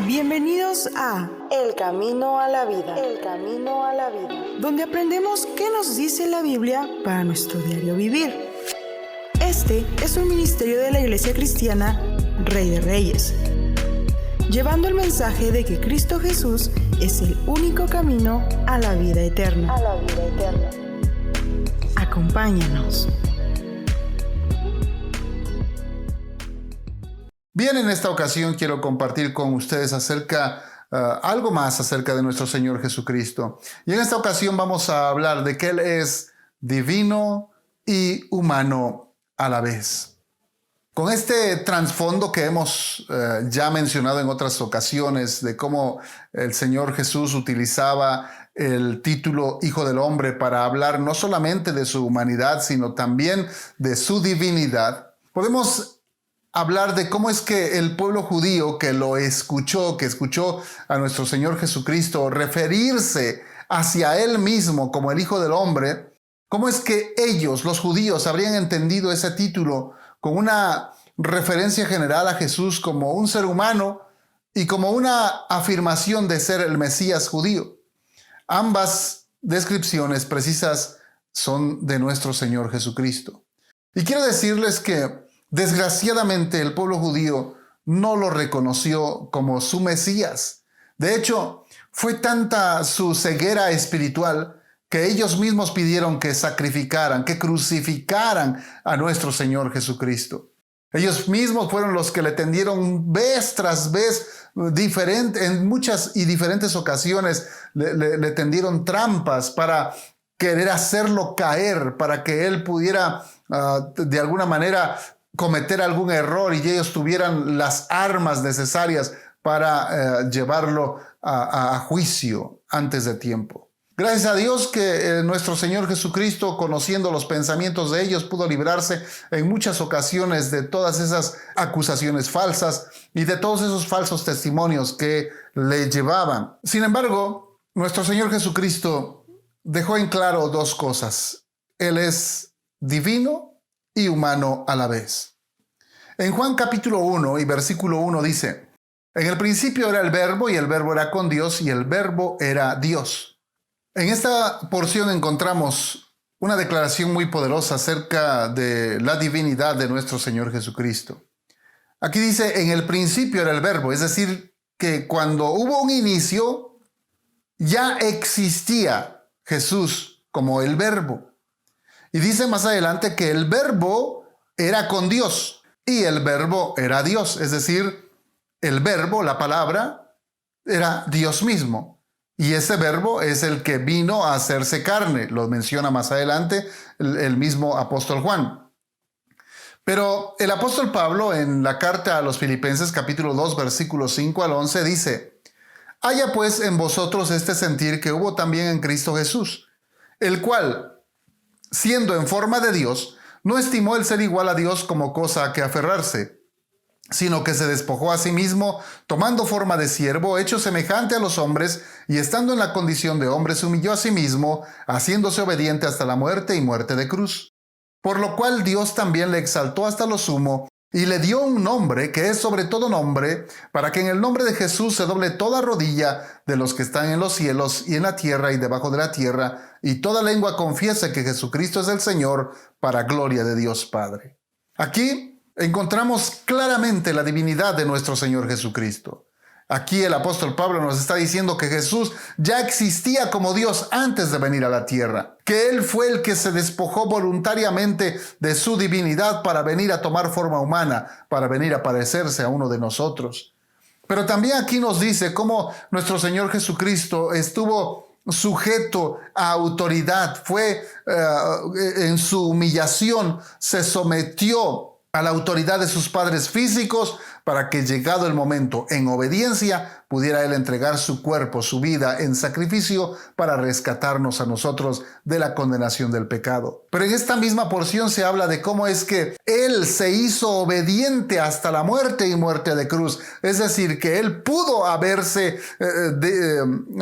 Bienvenidos a El Camino a la Vida. El Camino a la Vida. donde aprendemos qué nos dice la Biblia para nuestro diario vivir. Este es un ministerio de la Iglesia Cristiana Rey de Reyes, llevando el mensaje de que Cristo Jesús es el único camino a la vida eterna. A la vida eterna. Acompáñanos. Bien, en esta ocasión quiero compartir con ustedes algo más acerca de nuestro Señor Jesucristo. Y en esta ocasión vamos a hablar de que Él es divino y humano a la vez. Con este trasfondo que hemos ya mencionado en otras ocasiones, de cómo el Señor Jesús utilizaba el título Hijo del Hombre para hablar no solamente de su humanidad, sino también de su divinidad, podemos hablar de cómo es que el pueblo judío que escuchó a nuestro Señor Jesucristo referirse hacia Él mismo como el Hijo del Hombre, cómo es que ellos, los judíos, habrían entendido ese título con una referencia general a Jesús como un ser humano y como una afirmación de ser el Mesías judío. Ambas descripciones precisas son de nuestro Señor Jesucristo. Y quiero decirles que desgraciadamente el pueblo judío no lo reconoció como su Mesías. De hecho, fue tanta su ceguera espiritual que ellos mismos pidieron que sacrificaran, que crucificaran a nuestro Señor Jesucristo. Ellos mismos fueron los que le tendieron vez tras vez, en muchas y diferentes ocasiones, le tendieron trampas para querer hacerlo caer, para que él pudiera de alguna manera cometer algún error y ellos tuvieran las armas necesarias para llevarlo a juicio antes de tiempo. Gracias a Dios que nuestro Señor Jesucristo, conociendo los pensamientos de ellos, pudo librarse en muchas ocasiones de todas esas acusaciones falsas y de todos esos falsos testimonios que le llevaban. Sin embargo, nuestro Señor Jesucristo dejó en claro dos cosas. Él es divino y humano a la vez. En Juan capítulo 1 y versículo 1 dice: en el principio era el Verbo, y el Verbo era con Dios, y el Verbo era Dios. En esta porción encontramos una declaración muy poderosa acerca de la divinidad de nuestro Señor Jesucristo. Aquí dice: en el principio era el Verbo, es decir, que cuando hubo un inicio, ya existía Jesús como el Verbo. Y dice más adelante que el Verbo era con Dios y el Verbo era Dios. Es decir, el Verbo, la palabra, era Dios mismo. Y ese Verbo es el que vino a hacerse carne. Lo menciona más adelante el mismo apóstol Juan. Pero el apóstol Pablo, en la carta a los Filipenses capítulo 2, versículos 5 al 11, dice: haya pues en vosotros este sentir que hubo también en Cristo Jesús, el cual, siendo en forma de Dios, no estimó el ser igual a Dios como cosa a que aferrarse, sino que se despojó a sí mismo, tomando forma de siervo, hecho semejante a los hombres, y estando en la condición de hombre, se humilló a sí mismo, haciéndose obediente hasta la muerte y muerte de cruz. Por lo cual Dios también le exaltó hasta lo sumo, y le dio un nombre que es sobre todo nombre, para que en el nombre de Jesús se doble toda rodilla de los que están en los cielos y en la tierra y debajo de la tierra, y toda lengua confiese que Jesucristo es el Señor, para gloria de Dios Padre. Aquí encontramos claramente la divinidad de nuestro Señor Jesucristo. Aquí el apóstol Pablo nos está diciendo que Jesús ya existía como Dios antes de venir a la tierra, que Él fue el que se despojó voluntariamente de su divinidad para venir a tomar forma humana, para venir a parecerse a uno de nosotros. Pero también aquí nos dice cómo nuestro Señor Jesucristo estuvo sujeto a autoridad, en su humillación, se sometió a la autoridad de sus padres físicos para que, llegado el momento, en obediencia, pudiera Él entregar su cuerpo, su vida en sacrificio para rescatarnos a nosotros de la condenación del pecado. Pero en esta misma porción se habla de cómo es que Él se hizo obediente hasta la muerte y muerte de cruz. Es decir, que Él pudo haberse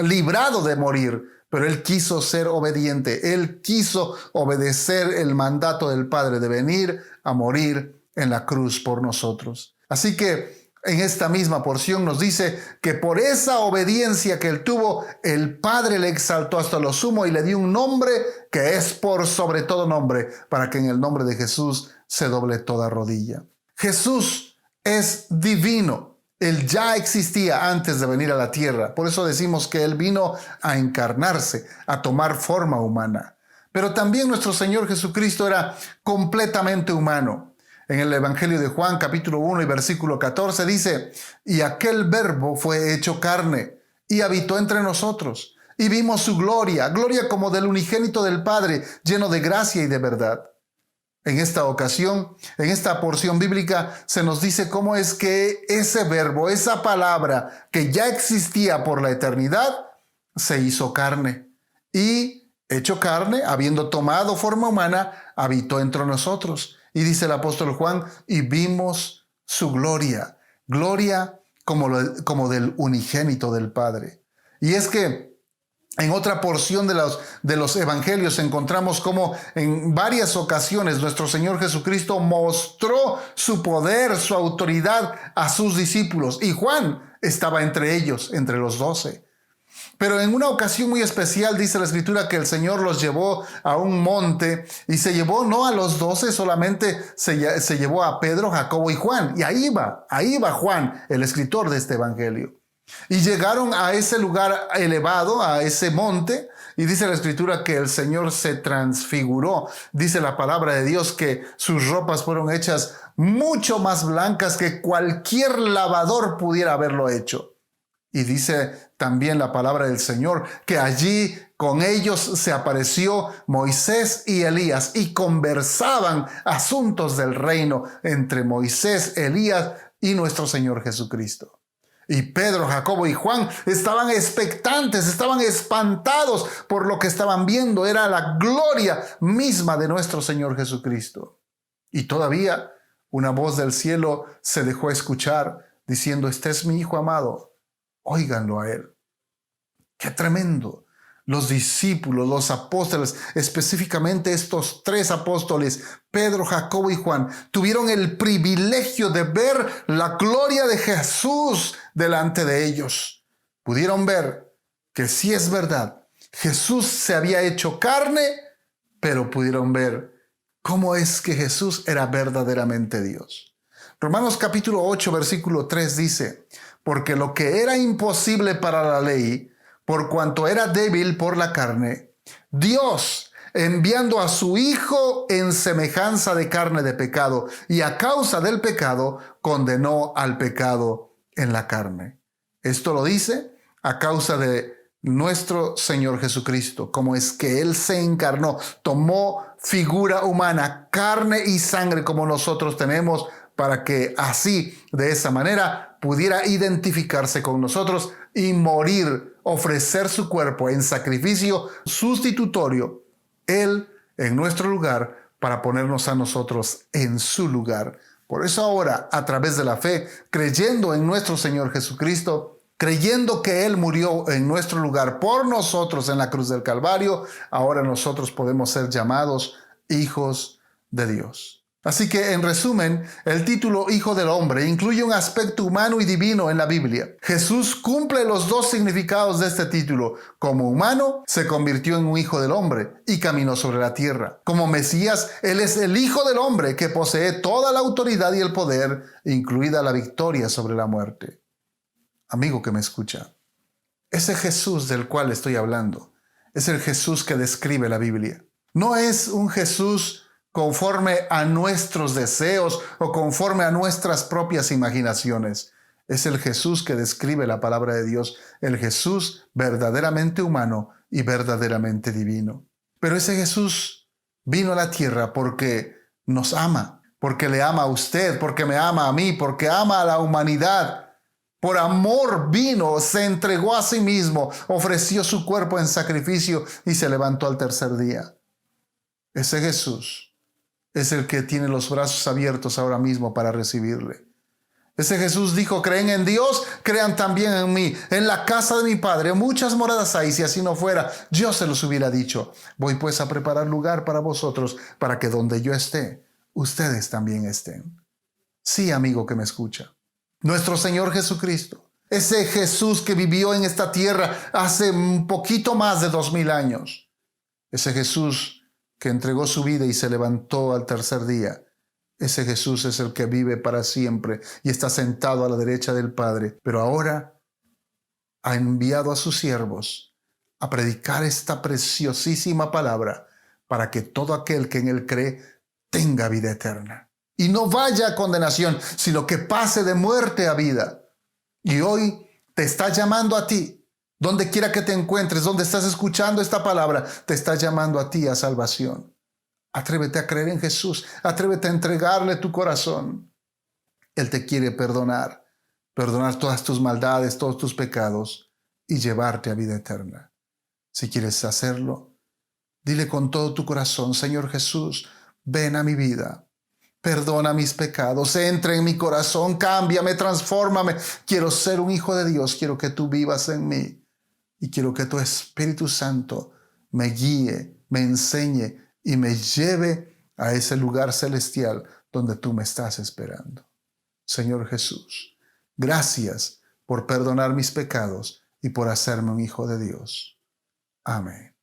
librado de morir, pero Él quiso ser obediente. Él quiso obedecer el mandato del Padre de venir a morir en la cruz por nosotros. Así que en esta misma porción nos dice que por esa obediencia que él tuvo, el Padre le exaltó hasta lo sumo y le dio un nombre que es por sobre todo nombre, para que en el nombre de Jesús se doble toda rodilla. Jesús es divino. Él ya existía antes de venir a la tierra. Por eso decimos que Él vino a encarnarse, a tomar forma humana. Pero también nuestro Señor Jesucristo era completamente humano. En el Evangelio de Juan, capítulo 1 y versículo 14 dice: y aquel verbo fue hecho carne y habitó entre nosotros. Y vimos su gloria, gloria como del unigénito del Padre, lleno de gracia y de verdad. En esta ocasión, en esta porción bíblica, se nos dice cómo es que ese verbo, esa palabra que ya existía por la eternidad, se hizo carne. Y hecho carne, habiendo tomado forma humana, habitó entre nosotros. Y dice el apóstol Juan: y vimos su gloria, gloria como del unigénito del Padre. Y es que en otra porción de los evangelios encontramos cómo en varias ocasiones nuestro Señor Jesucristo mostró su poder, su autoridad a sus discípulos. Y Juan estaba entre ellos, entre los 12. Pero en una ocasión muy especial dice la Escritura que el Señor los llevó a un monte y se llevó no a los 12, solamente se llevó a Pedro, Jacobo y Juan. Y ahí va Juan, el escritor de este evangelio. Y llegaron a ese lugar elevado, a ese monte, y dice la Escritura que el Señor se transfiguró. Dice la palabra de Dios que sus ropas fueron hechas mucho más blancas que cualquier lavador pudiera haberlo hecho. Y dice también la palabra del Señor que allí con ellos se apareció Moisés y Elías y conversaban asuntos del reino entre Moisés, Elías y nuestro Señor Jesucristo. Y Pedro, Jacobo y Juan estaban expectantes, estaban espantados por lo que estaban viendo. Era la gloria misma de nuestro Señor Jesucristo. Y todavía una voz del cielo se dejó escuchar diciendo: este es mi Hijo amado, óiganlo a Él. ¡Qué tremendo! Los discípulos, los apóstoles, específicamente estos 3 apóstoles, Pedro, Jacobo y Juan, tuvieron el privilegio de ver la gloria de Jesús delante de ellos. Pudieron ver que sí es verdad, Jesús se había hecho carne, pero pudieron ver cómo es que Jesús era verdaderamente Dios. Romanos capítulo 8, versículo 3 dice: porque lo que era imposible para la ley, por cuanto era débil por la carne, Dios, enviando a su Hijo en semejanza de carne de pecado, y a causa del pecado, condenó al pecado en la carne. Esto lo dice a causa de nuestro Señor Jesucristo, como es que Él se encarnó, tomó figura humana, carne y sangre como nosotros tenemos, para que así, de esa manera, pudiera identificarse con nosotros y morir, ofrecer su cuerpo en sacrificio sustitutorio, Él en nuestro lugar, para ponernos a nosotros en su lugar. Por eso ahora, a través de la fe, creyendo en nuestro Señor Jesucristo, creyendo que Él murió en nuestro lugar por nosotros en la cruz del Calvario, ahora nosotros podemos ser llamados hijos de Dios. Así que, en resumen, el título Hijo del Hombre incluye un aspecto humano y divino en la Biblia. Jesús cumple los 2 significados de este título. Como humano, se convirtió en un Hijo del Hombre y caminó sobre la tierra. Como Mesías, Él es el Hijo del Hombre que posee toda la autoridad y el poder, incluida la victoria sobre la muerte. Amigo que me escucha, ese Jesús del cual estoy hablando es el Jesús que describe la Biblia. No es un Jesús conforme a nuestros deseos o conforme a nuestras propias imaginaciones. Es el Jesús que describe la palabra de Dios, el Jesús verdaderamente humano y verdaderamente divino. Pero ese Jesús vino a la tierra porque nos ama, porque le ama a usted, porque me ama a mí, porque ama a la humanidad. Por amor vino, se entregó a sí mismo, ofreció su cuerpo en sacrificio y se levantó al tercer día. Ese Jesús es el que tiene los brazos abiertos ahora mismo para recibirle. Ese Jesús dijo: creen en Dios, crean también en mí. En la casa de mi Padre muchas moradas hay, si así no fuera, yo se los hubiera dicho. Voy pues a preparar lugar para vosotros, para que donde yo esté, ustedes también estén. Sí, amigo que me escucha. nuestro Señor Jesucristo, ese Jesús que vivió en esta tierra hace un poquito más de 2000 años, ese Jesús que entregó su vida y se levantó al tercer día, ese Jesús es el que vive para siempre y está sentado a la derecha del Padre, pero ahora ha enviado a sus siervos a predicar esta preciosísima palabra para que todo aquel que en él cree tenga vida eterna y no vaya a condenación, sino que pase de muerte a vida. Y hoy te está llamando a ti, donde quiera que te encuentres, donde estás escuchando esta palabra, te está llamando a ti a salvación. Atrévete a creer en Jesús, atrévete a entregarle tu corazón. Él te quiere perdonar todas tus maldades, todos tus pecados y llevarte a vida eterna. Si quieres hacerlo, dile con todo tu corazón: Señor Jesús, ven a mi vida, perdona mis pecados, entra en mi corazón, cámbiame, transfórmame. Quiero ser un hijo de Dios, quiero que tú vivas en mí y quiero que tu Espíritu Santo me guíe, me enseñe y me lleve a ese lugar celestial donde tú me estás esperando. Señor Jesús, gracias por perdonar mis pecados y por hacerme un hijo de Dios. Amén.